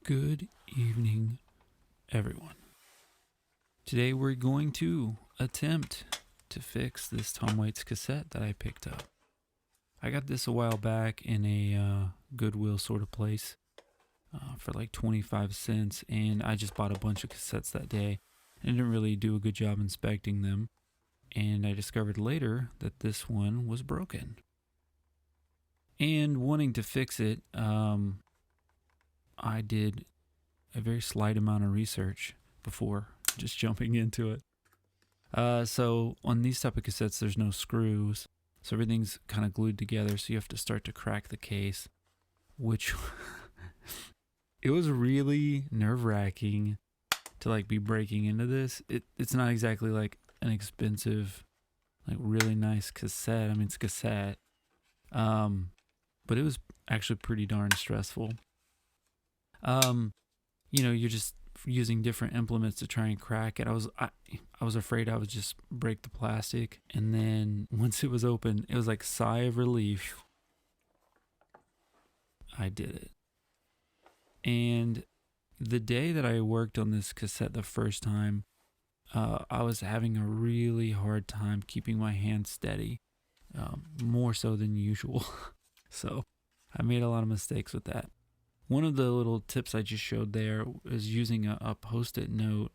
Good evening, everyone. Today we're going to attempt to fix this Tom Waits cassette that I picked up. I got this a while back in a Goodwill sort of place for like 25 cents, and I just bought a bunch of cassettes that day and didn't really do a good job inspecting them. And I discovered later that this one was broken. And wanting to fix it, I did a very slight amount of research before just jumping into it. So on these type of cassettes, there's no screws, so everything's kind of glued together. So you have to start to crack the case, which it was really nerve-wracking to like be breaking into this. It's not exactly like an expensive, like really nice cassette. I mean, it's cassette, but it was actually pretty darn stressful. You're just using different implements to try and crack it. I was afraid I would just break the plastic, and then once it was open, it was like sigh of relief. I did it. And the day that I worked on this cassette the first time, I was having a really hard time keeping my hand steady, more so than usual. So I made a lot of mistakes with that. One of the little tips I just showed there is using a Post-it note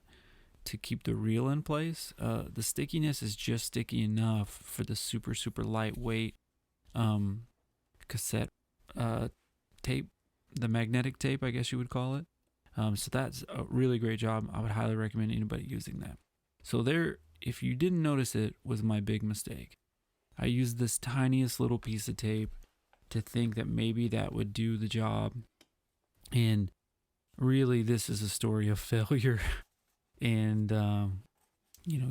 to keep the reel in place. The stickiness is just sticky enough for the super, super lightweight cassette tape, the magnetic tape, I guess you would call it. So that's a really great job. I would highly recommend anybody using that. So there, if you didn't notice it, was my big mistake. I used this tiniest little piece of tape to think that maybe that would do the job. And really, this is a story of failure and,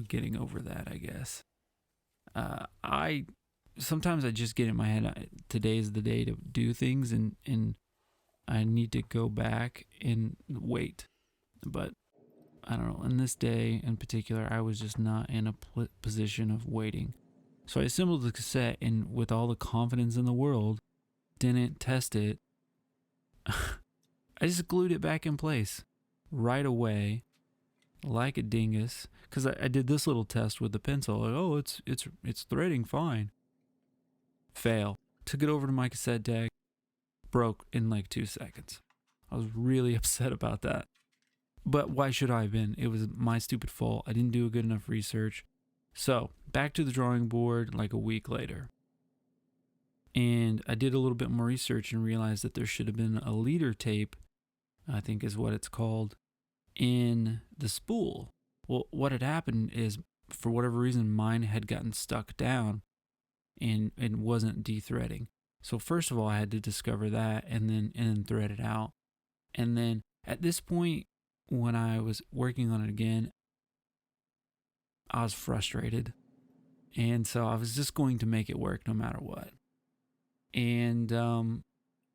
getting over that, I guess. Sometimes I just get in my head, today's the day to do things, and I need to go back and wait. But I don't know, in this day in particular, I was just not in a position of waiting. So I assembled the cassette, and with all the confidence in the world, didn't test it. I just glued it back in place right away, like a dingus, because I did this little test with the pencil. Like, oh, it's threading fine. Fail. Took it over to my cassette deck, broke in like 2 seconds. I was really upset about that. But why should I have been? It was my stupid fault. I didn't do a good enough research. So back to the drawing board like a week later. And I did a little bit more research and realized that there should have been a leader tape, I think is what it's called, in the spool. Well, what had happened is, for whatever reason, mine had gotten stuck down and wasn't de-threading. So first of all, I had to discover that and then thread it out. And then at this point, when I was working on it again, I was frustrated. And so I was just going to make it work no matter what. And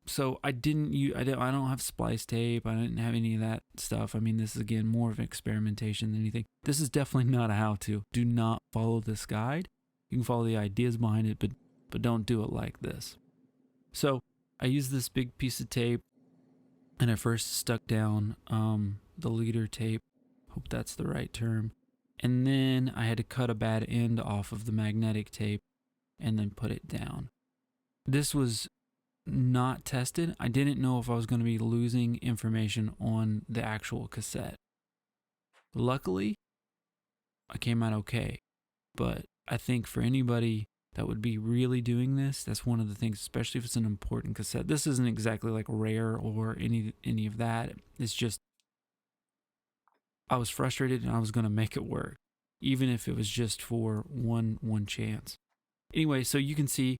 so I don't have splice tape. I didn't have any of that stuff. I mean, this is again more of an experimentation than anything. This is definitely not a how-to. Do not follow this guide. You can follow the ideas behind it, but don't do it like this. So I used this big piece of tape, and I first stuck down the leader tape. Hope that's the right term. And then I had to cut a bad end off of the magnetic tape and then put it down. This was not tested. I didn't know if I was going to be losing information on the actual cassette. Luckily, I came out okay. But I think for anybody that would be really doing this, that's one of the things, especially if it's an important cassette. This isn't exactly like rare or any of that. It's just I was frustrated and I was going to make it work, even if it was just for one chance. Anyway, so you can see,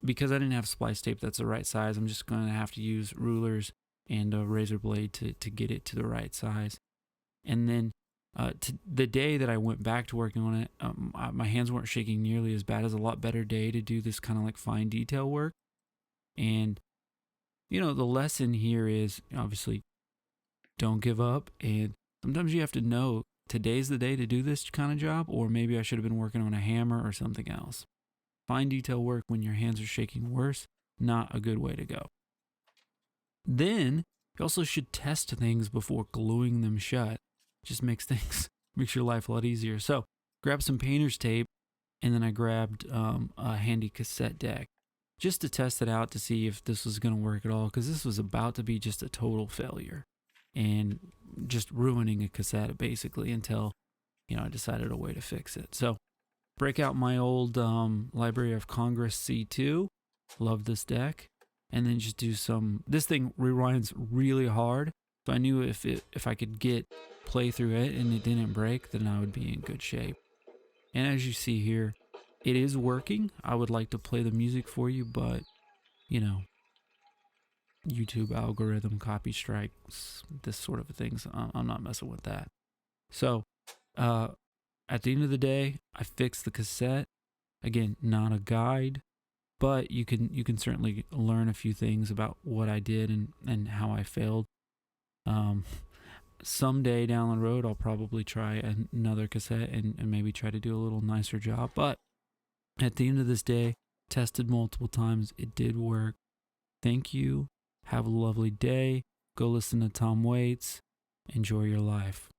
because I didn't have splice tape that's the right size, I'm just going to have to use rulers and a razor blade to get it to the right size. And then the day that I went back to working on it, my hands weren't shaking nearly as bad. As a lot better day to do this kind of like fine detail work. And, the lesson here is obviously don't give up. And sometimes you have to know today's the day to do this kind of job, or maybe I should have been working on a hammer or something else. Fine detail work when your hands are shaking worse, not a good way to go. Then You also should test things before gluing them shut. Just makes your life a lot easier. So grab some painter's tape, and then I grabbed a handy cassette deck just to test it out to see if this was going to work at all, because this was about to be just a total failure and just ruining a cassette basically until, I decided a way to fix it. So break out my old Library of Congress C2. Love this deck. And then just do this thing rewinds really hard. So I knew if I could play through it and it didn't break, then I would be in good shape. And as you see here, it is working. I would like to play the music for you, but, YouTube algorithm, copy strikes, this sort of things, I'm not messing with that. So, at the end of the day, I fixed the cassette. Again, not a guide, but you can certainly learn a few things about what I did and how I failed. Someday down the road, I'll probably try another cassette and maybe try to do a little nicer job. But at the end of this day, tested multiple times. It did work. Thank you. Have a lovely day. Go listen to Tom Waits. Enjoy your life.